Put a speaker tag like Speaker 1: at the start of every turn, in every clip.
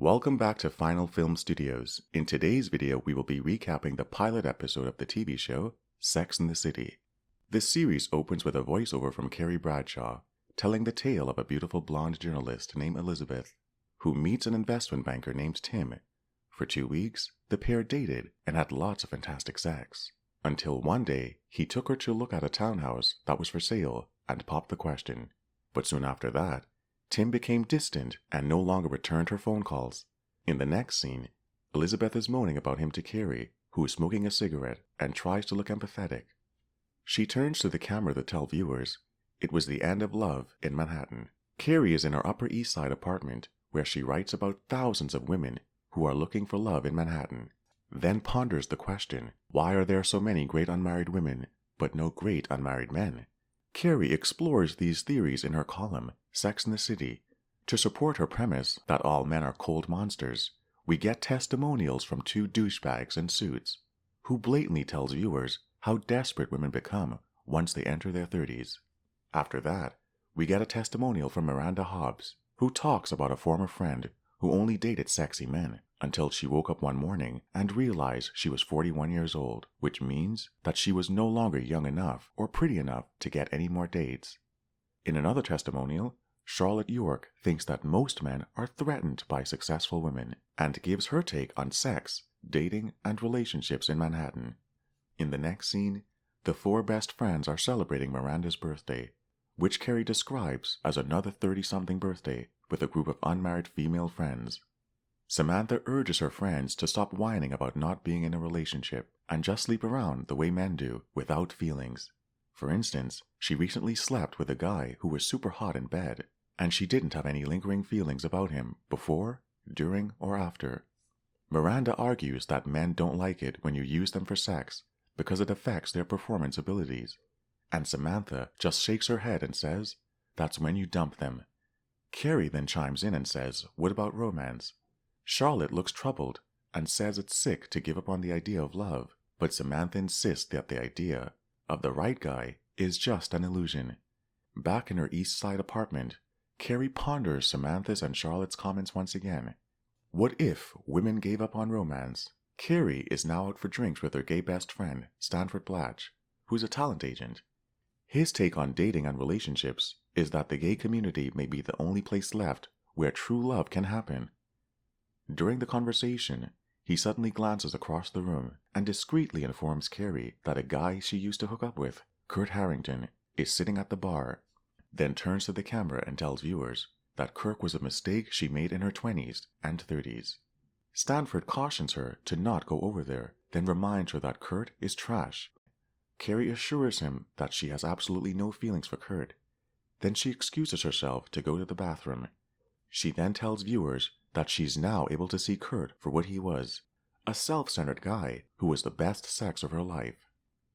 Speaker 1: Welcome back to Final Film Studios. In today's video, we will be recapping the pilot episode of the TV show, Sex and the City. This series opens with a voiceover from Carrie Bradshaw, telling the tale of a beautiful blonde journalist named Elizabeth, who meets an investment banker named Tim. For 2 weeks, the pair dated and had lots of fantastic sex, until one day, he took her to look at a townhouse that was for sale and popped the question. But soon after that, Tim became distant and no longer returned her phone calls. In the next scene, Elizabeth is moaning about him to Carrie, who is smoking a cigarette and tries to look empathetic. She turns to the camera to tell viewers it was the end of love in Manhattan. Carrie is in her Upper East Side apartment where she writes about thousands of women who are looking for love in Manhattan, then ponders the question, why are there so many great unmarried women but no great unmarried men? Carrie explores these theories in her column, Sex and the City. To support her premise that all men are cold monsters, we get testimonials from 2 douchebags in suits, who blatantly tells viewers how desperate women become once they enter their 30s. After that, we get a testimonial from Miranda Hobbs, who talks about a former friend who only dated sexy men until she woke up one morning and realized she was 41 years old, which means that she was no longer young enough or pretty enough to get any more dates. In another testimonial, Charlotte York thinks that most men are threatened by successful women and gives her take on sex, dating, and relationships in Manhattan. In the next scene, the 4 best friends are celebrating Miranda's birthday, which Carrie describes as another 30-something birthday with a group of unmarried female friends. Samantha urges her friends to stop whining about not being in a relationship and just sleep around the way men do without feelings. For instance, she recently slept with a guy who was super hot in bed, and she didn't have any lingering feelings about him before, during, or after. Miranda argues that men don't like it when you use them for sex because it affects their performance abilities, and Samantha just shakes her head and says, "That's when you dump them." Carrie then chimes in and says, "What about romance?" Charlotte looks troubled and says it's sick to give up on the idea of love, but Samantha insists that the idea of the right guy is just an illusion. Back in her East Side apartment, Carrie ponders Samantha's and Charlotte's comments once again. What if women gave up on romance? Carrie is now out for drinks with her gay best friend, Stanford Blatch, who's a talent agent. His take on dating and relationships is that the gay community may be the only place left where true love can happen. During the conversation, he suddenly glances across the room and discreetly informs Carrie that a guy she used to hook up with, Kurt Harrington, is sitting at the bar, then turns to the camera and tells viewers that Kirk was a mistake she made in her 20s and 30s. Stanford cautions her to not go over there, then reminds her that Kurt is trash. Carrie assures him that she has absolutely no feelings for Kurt. Then she excuses herself to go to the bathroom. She then tells viewers that she's now able to see Kurt for what he was, a self-centered guy who was the best sex of her life.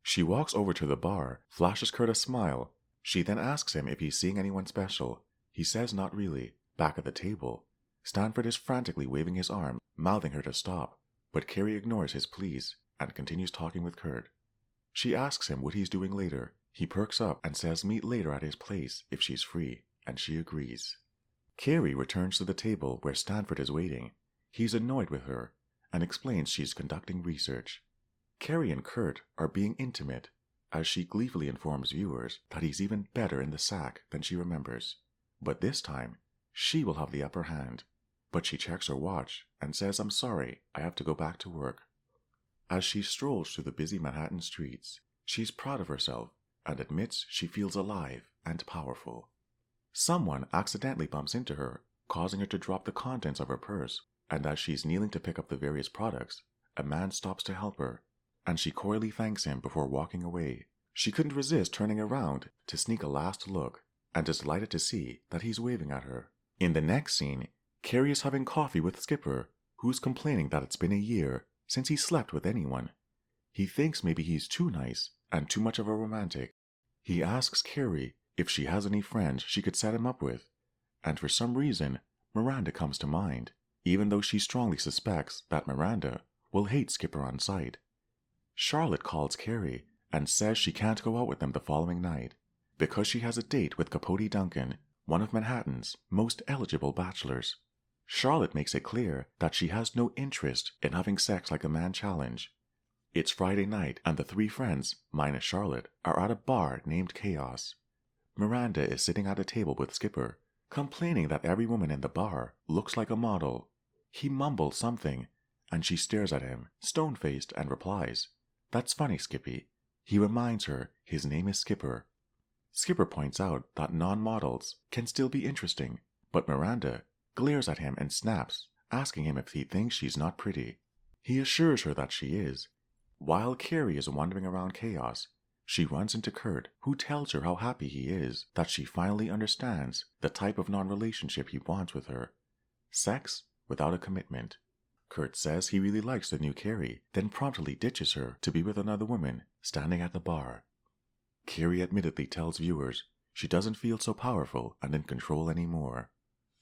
Speaker 1: She walks over to the bar, flashes Kurt a smile. She then asks him if he's seeing anyone special. He says not really. Back at the table, Stanford is frantically waving his arm, mouthing her to stop, but Carrie ignores his pleas and continues talking with Kurt. She asks him what he's doing later. He perks up and says meet later at his place if she's free, and she agrees. Carrie returns to the table where Stanford is waiting. He's annoyed with her and explains she's conducting research. Carrie and Kurt are being intimate as she gleefully informs viewers that he's even better in the sack than she remembers. But this time, she will have the upper hand. But she checks her watch and says, "I'm sorry, I have to go back to work." As she strolls through the busy Manhattan streets, she's proud of herself and admits she feels alive and powerful. Someone accidentally bumps into her, causing her to drop the contents of her purse, and as she's kneeling to pick up the various products, a man stops to help her, and she coyly thanks him before walking away. She couldn't resist turning around to sneak a last look, and is delighted to see that he's waving at her. In the next scene, Carrie is having coffee with Skipper, who's complaining that it's been a year since he slept with anyone. He thinks maybe he's too nice and too much of a romantic. He asks Carrie if she has any friends she could set him up with, and for some reason, Miranda comes to mind, even though she strongly suspects that Miranda will hate Skipper on sight. Charlotte calls Carrie and says she can't go out with them the following night because she has a date with Capote Duncan, one of Manhattan's most eligible bachelors. Charlotte makes it clear that she has no interest in having sex like a man challenge. It's Friday night and the three friends, minus Charlotte, are at a bar named Chaos. Miranda is sitting at a table with Skipper, complaining that every woman in the bar looks like a model. He mumbles something, and she stares at him, stone-faced, and replies, "That's funny, Skippy." He reminds her his name is Skipper. Skipper points out that non-models can still be interesting, but Miranda glares at him and snaps, asking him if he thinks she's not pretty. He assures her that she is. While Carrie is wandering around Chaos, she runs into Kurt, who tells her how happy he is that she finally understands the type of non-relationship he wants with her. Sex without a commitment. Kurt says he really likes the new Carrie, then promptly ditches her to be with another woman standing at the bar. Carrie admittedly tells viewers she doesn't feel so powerful and in control anymore.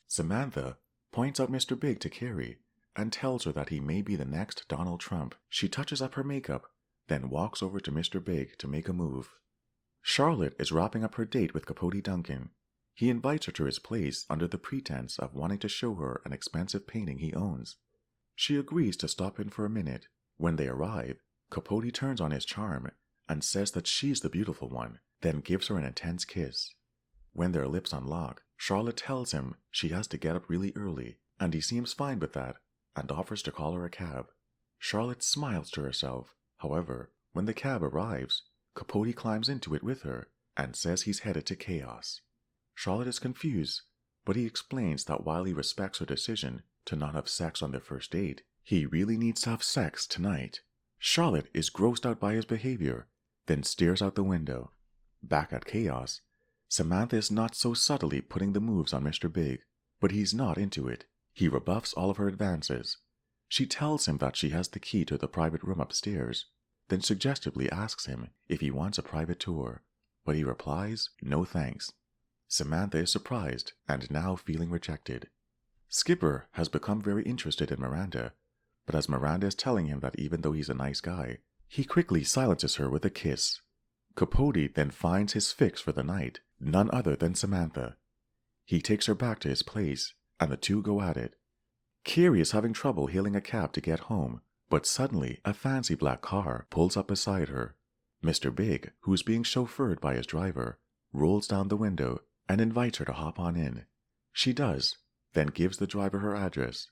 Speaker 1: Samantha points out Mr. Big to Carrie and tells her that he may be the next Donald Trump. She touches up her makeup, then walks over to Mr. Big to make a move. Charlotte is wrapping up her date with Capote Duncan. He invites her to his place under the pretense of wanting to show her an expensive painting he owns. She agrees to stop in for a minute. When they arrive, Capote turns on his charm and says that she's the beautiful one, then gives her an intense kiss. When their lips unlock, Charlotte tells him she has to get up really early, and he seems fine with that and offers to call her a cab. Charlotte smiles to herself. However, when the cab arrives, Capote climbs into it with her and says he's headed to Chaos. Charlotte is confused, but he explains that while he respects her decision to not have sex on their first date, he really needs to have sex tonight. Charlotte is grossed out by his behavior, then stares out the window. Back at Chaos, Samantha is not so subtly putting the moves on Mr. Big, but he's not into it. He rebuffs all of her advances. She tells him that she has the key to the private room upstairs, then suggestively asks him if he wants a private tour, but he replies, "No thanks." Samantha is surprised and now feeling rejected. Skipper has become very interested in Miranda, but as Miranda is telling him that even though he's a nice guy, he quickly silences her with a kiss. Capote then finds his fix for the night, none other than Samantha. He takes her back to his place, and the two go at it. Carrie is having trouble hailing a cab to get home, but suddenly a fancy black car pulls up beside her. Mr. Big, who is being chauffeured by his driver, rolls down the window and invites her to hop on in. She does, then gives the driver her address.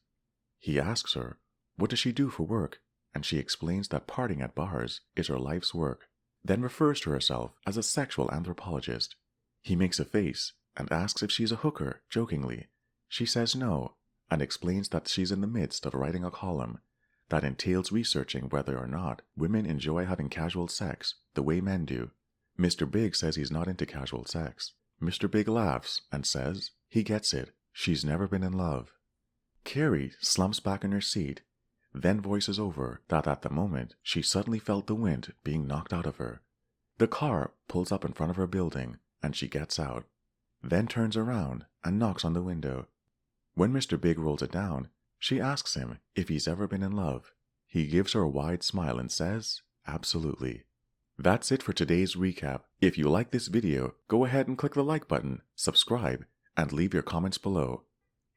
Speaker 1: He asks her, what does she do for work, and she explains that partying at bars is her life's work, then refers to herself as a sexual anthropologist. He makes a face and asks if she's a hooker, jokingly. She says no, and explains that she's in the midst of writing a column that entails researching whether or not women enjoy having casual sex the way men do. Mr. Big says he's not into casual sex. Mr. Big laughs and says he gets it. She's never been in love. Carrie slumps back in her seat, then voices over that at the moment she suddenly felt the wind being knocked out of her. The car pulls up in front of her building, and she gets out, then turns around and knocks on the window. When Mr. Big rolls it down, she asks him if he's ever been in love. He gives her a wide smile and says, absolutely. That's it for today's recap. If you like this video, go ahead and click the like button, subscribe, and leave your comments below.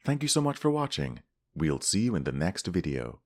Speaker 1: Thank you so much for watching. We'll see you in the next video.